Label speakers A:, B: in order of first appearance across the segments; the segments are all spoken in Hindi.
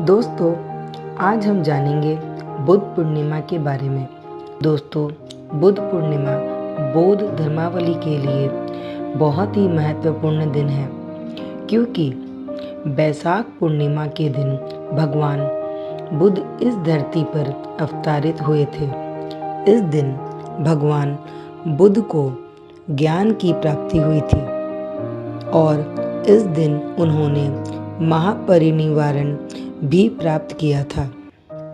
A: दोस्तों, आज हम जानेंगे बुद्ध पूर्णिमा के बारे में। दोस्तों, बुद्ध पूर्णिमा बौद्ध धर्मावलंबी के लिए बहुत ही महत्वपूर्ण दिन है, क्योंकि बैसाख पूर्णिमा के दिन भगवान बुद्ध इस धरती पर अवतरित हुए थे। इस दिन भगवान बुद्ध को ज्ञान की प्राप्ति हुई थी और इस दिन उन्होंने महापरिनिर्वाण भी प्राप्त किया था।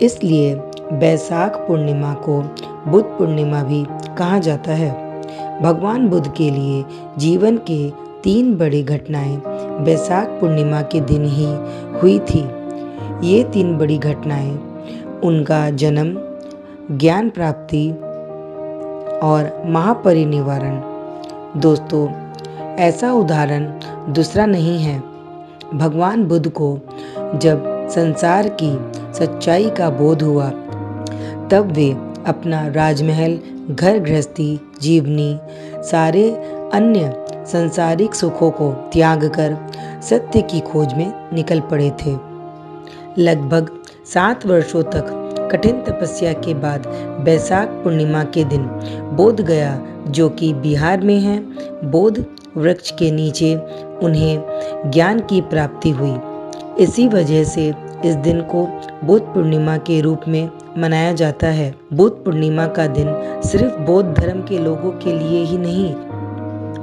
A: इसलिए बैसाख पूर्णिमा को बुद्ध पूर्णिमा भी कहा जाता है। भगवान बुद्ध के लिए जीवन के 3 बड़ी घटनाएं बैसाख पूर्णिमा के दिन ही हुई थी। ये 3 बड़ी घटनाएं उनका जन्म, ज्ञान प्राप्ति और महापरिनिर्वाण। दोस्तों, ऐसा उदाहरण दूसरा नहीं है। भगवान बुद्ध को जब संसार की सच्चाई का बोध हुआ, तब वे अपना राजमहल, घर गृहस्थी, जीवनी, सारे अन्य सांसारिक सुखों को त्याग कर सत्य की खोज में निकल पड़े थे। लगभग 7 वर्षों तक कठिन तपस्या के बाद बैसाख पूर्णिमा के दिन बोध गया, जो कि बिहार में है, बोध वृक्ष के नीचे उन्हें ज्ञान की प्राप्ति हुई। इसी वजह से इस दिन को बुद्ध पूर्णिमा के रूप में मनाया जाता है। बुद्ध पूर्णिमा का दिन सिर्फ बौद्ध धर्म के लोगों के लिए ही नहीं,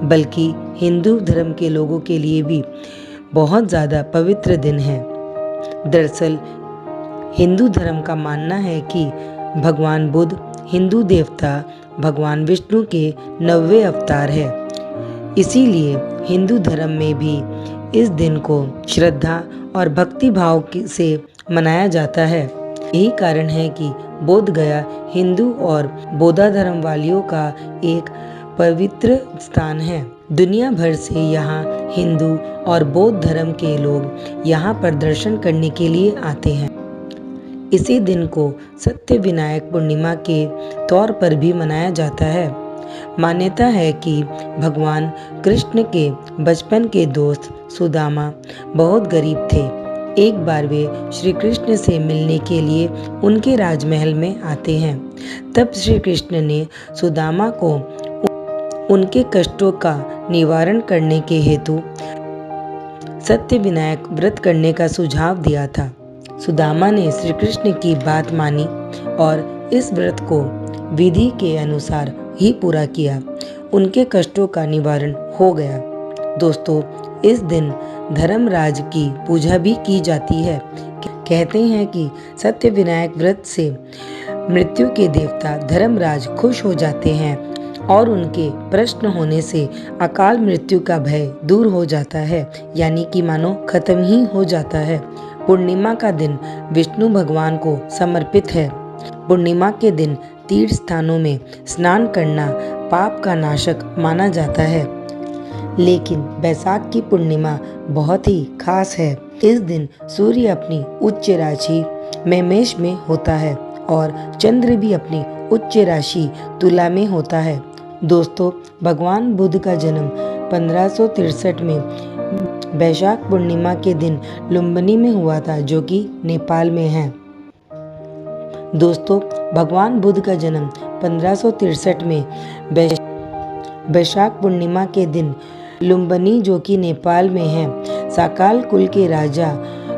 A: बल्कि हिंदू धर्म के लोगों के लिए भी बहुत ज़्यादा पवित्र दिन है। दरअसल हिंदू धर्म का मानना है कि भगवान बुद्ध हिंदू देवता भगवान विष्णु के 9वें अवतार है। इसीलिए हिंदू धर्म में भी इस दिन को श्रद्धा और भक्ति भाव से मनाया जाता है। यही कारण है कि बोध गया हिंदू और बौद्ध धर्म वालियों का एक पवित्र स्थान है। दुनिया भर से यहाँ हिंदू और बौद्ध धर्म के लोग यहाँ पर दर्शन करने के लिए आते हैं। इसी दिन को सत्य विनायक पूर्णिमा के तौर पर भी मनाया जाता है। मान्यता है कि भगवान कृष्ण के बचपन के दोस्त सुदामा बहुत गरीब थे। एक बार वे श्री कृष्ण से मिलने के लिए उनके राजमहल में आते हैं। तब श्री कृष्ण ने सुदामा को उनके कष्टों का निवारण करने के हेतु सत्य विनायक व्रत करने का सुझाव दिया था। सुदामा ने श्री कृष्ण की बात मानी और इस व्रत को विधि के अनुसार ही पूरा किया। उनके कष्टों का निवारण हो गया। दोस्तों, इस दिन धर्मराज की पूजा भी की जाती है। कहते हैं कि सत्य विनायक व्रत से मृत्यु के देवता धर्मराज खुश हो जाते हैं और उनके प्रश्न होने से अकाल मृत्यु का भय दूर हो जाता है, यानी कि मानो खत्म ही हो जाता है। पूर्णिमा का दिन विष्णु भगवान को समर्पित है। पूर्णिमा के दिन तीर्थ स्थानों में स्नान करना पाप का नाशक माना जाता है। लेकिन बैसाख की पूर्णिमा बहुत ही खास है। इस दिन सूर्य अपनी उच्च राशि मेष में होता है और चंद्र भी अपनी उच्च राशि तुला में होता है। दोस्तों, भगवान बुद्ध का जन्म 1563 में बैसाख पूर्णिमा के दिन लुम्बिनी में हुआ था, जो कि नेपाल में है। दोस्तों, भगवान बुद्ध का जन्म 1563 में बैसाख पूर्णिमा के दिन लुम्बिनी, जो कि नेपाल में है, साकाल कुल के राजा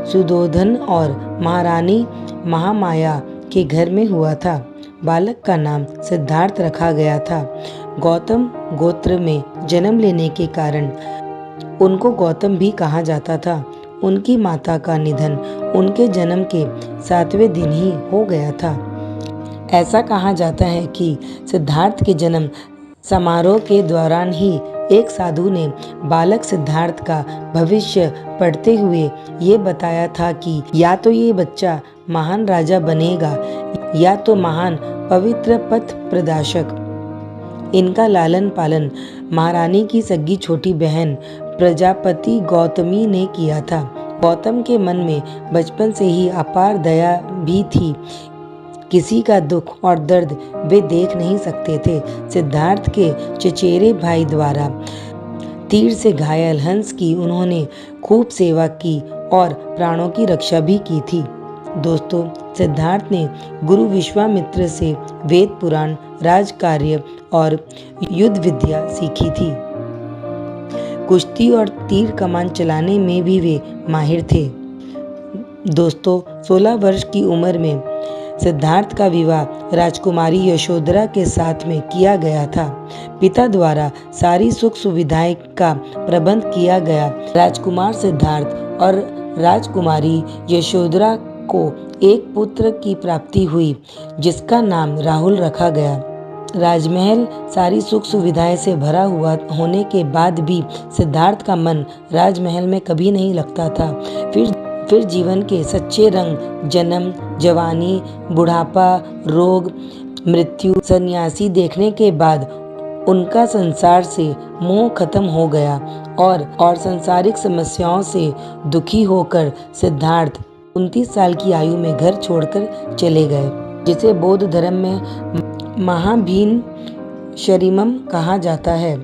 A: सुधोधन और महारानी महामाया के घर में हुआ था। बालक का नाम सिद्धार्थ रखा गया था। गौतम गोत्र में जन्म लेने के कारण उनको गौतम भी कहा जाता था। उनकी माता का निधन उनके जन्म के 7वें दिन ही हो गया था। ऐसा कहा जाता है कि सिद्धार्थ के जन्म समारोह के दौरान ही एक साधु ने बालक सिद्धार्थ का भविष्य पढ़ते हुए ये बताया था कि या तो ये बच्चा महान राजा बनेगा या तो महान पवित्र पथ प्रदर्शक। इनका लालन पालन महारानी की सगी छोटी बहन प्रजापति गौतमी ने किया था। गौतम के मन में बचपन से ही अपार दया भी थी। किसी का दुख और दर्द वे देख नहीं सकते थे। सिद्धार्थ के चचेरे भाई द्वारा तीर से घायल हंस की उन्होंने खूब सेवा की और प्राणों की रक्षा भी की थी। दोस्तों, सिद्धार्थ ने गुरु विश्वामित्र से वेद पुराण, राजकार्य और युद्ध विद्या सीखी थी। कुश्ती और तीर कमान चलाने में भी वे माहिर थे। दोस्तों, 16 वर्ष की उम्र में सिद्धार्थ का विवाह राजकुमारी यशोधरा के साथ में किया गया था। पिता द्वारा सारी सुख सुविधाएं का प्रबंध किया गया। राजकुमार सिद्धार्थ और राजकुमारी यशोधरा को एक पुत्र की प्राप्ति हुई, जिसका नाम राहुल रखा गया। राजमहल सारी सुख सुविधाएं से भरा हुआ होने के बाद भी सिद्धार्थ का मन राजमहल में कभी नहीं लगता था। फिर जीवन के सच्चे रंग जन्म, जवानी, बुढ़ापा, रोग, मृत्यु, सन्यासी देखने के बाद उनका संसार से मोह खत्म हो गया और संसारिक समस्याओं से दुखी होकर सिद्धार्थ 29 साल की आयु में घर छोड़कर चले गए, जिसे बौद्ध धर्म में महाभीन शरीमम कहा जाता है।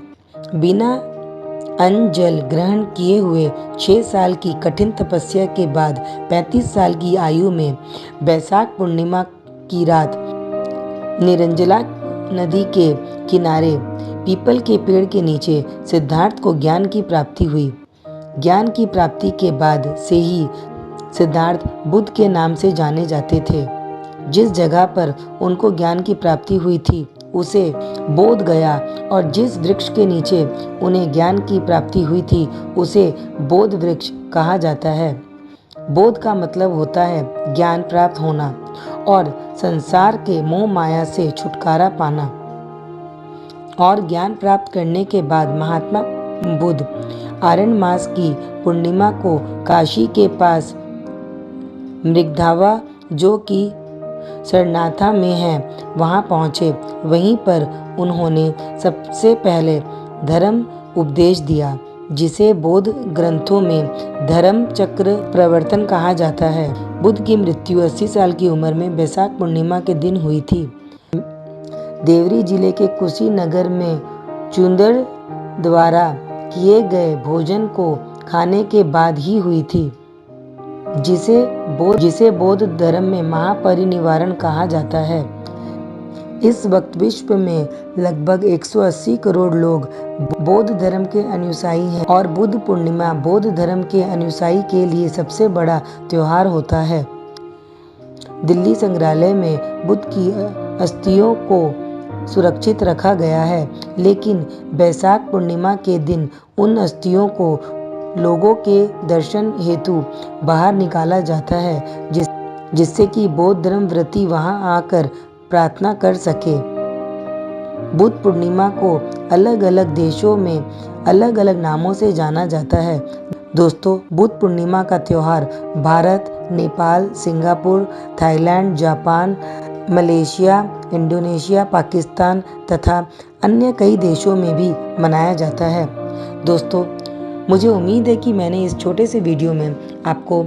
A: बिना अन्न जल ग्रहण किए हुए 6 साल की कठिन तपस्या के बाद 35 साल की आयु में बैसाख पूर्णिमा की रात निरंजला नदी के किनारे पीपल के पेड़ के नीचे सिद्धार्थ को ज्ञान की प्राप्ति हुई। ज्ञान की प्राप्ति के बाद से ही सिद्धार्थ बुद्ध के नाम से जाने जाते थे। जिस जगह पर उनको ज्ञान की प्राप्ति हुई थी उसे बोध गया और जिस वृक्ष के नीचे उन्हें ज्ञान की प्राप्ति हुई थी उसे बोध वृक्ष कहा जाता है। बोध का मतलब होता है ज्ञान प्राप्त होना और संसार के मोह माया से छुटकारा पाना। और ज्ञान प्राप्त करने के बाद महात्मा बुद्ध आषाढ़ मास की पूर्णिमा को काशी के पास मृगधावा, जो कि सरनाथा में है, वहां पहुंचे। वहीं पर उन्होंने सबसे पहले धर्म उपदेश दिया, जिसे बौद्ध ग्रंथों में धर्म चक्र प्रवर्तन कहा जाता है। बुद्ध की मृत्यु 80 साल की उम्र में बैसाख पूर्णिमा के दिन हुई थी। देवरी जिले के कुशीनगर में चुंदड़ द्वारा किए गए भोजन को खाने के बाद ही हुई थी, जिसे बौद्ध धर्म में महापरिनिर्वाण कहा जाता है। इस वक्त विश्व में लगभग 180 करोड़ लोग बौद्ध धर्म के अनुयायी हैं और बुद्ध पूर्णिमा बौद्ध धर्म के अनुयायी के लिए सबसे बड़ा त्योहार होता है। दिल्ली संग्रहालय में बुद्ध की अस्थियों को सुरक्षित रखा गया है, लेकिन बैसाख पूर्णिमा के दिन उन अस्थियों को लोगों के दर्शन हेतु बाहर निकाला जाता है, जिससे कि बौद्ध धर्मव्रती वहां आकर प्रार्थना कर सके। बुद्ध पूर्णिमा को अलग अलग देशों में अलग अलग नामों से जाना जाता है। दोस्तों, बुद्ध पूर्णिमा का त्योहार Bharat, Nepal, Singapore, Thailand, Japan, Malaysia, Indonesia, Pakistan तथा अन्य कई देशों में भी मनाया जाता है। दोस्तों, मुझे उम्मीद है कि मैंने इस छोटे से वीडियो में आपको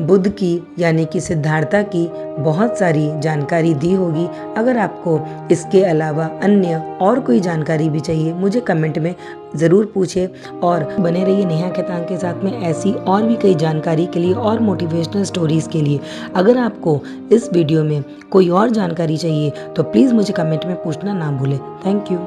A: बुद्ध की यानी कि सिद्धार्था की बहुत सारी जानकारी दी होगी। अगर आपको इसके अलावा अन्य और कोई जानकारी भी चाहिए, मुझे कमेंट में ज़रूर पूछें और बने रहिए नेहा खेतान के साथ में ऐसी और भी कई जानकारी के लिए और मोटिवेशनल स्टोरीज़ के लिए। अगर आपको इस वीडियो में कोई और जानकारी चाहिए तो प्लीज़ मुझे कमेंट में पूछना ना भूलें। Thank you.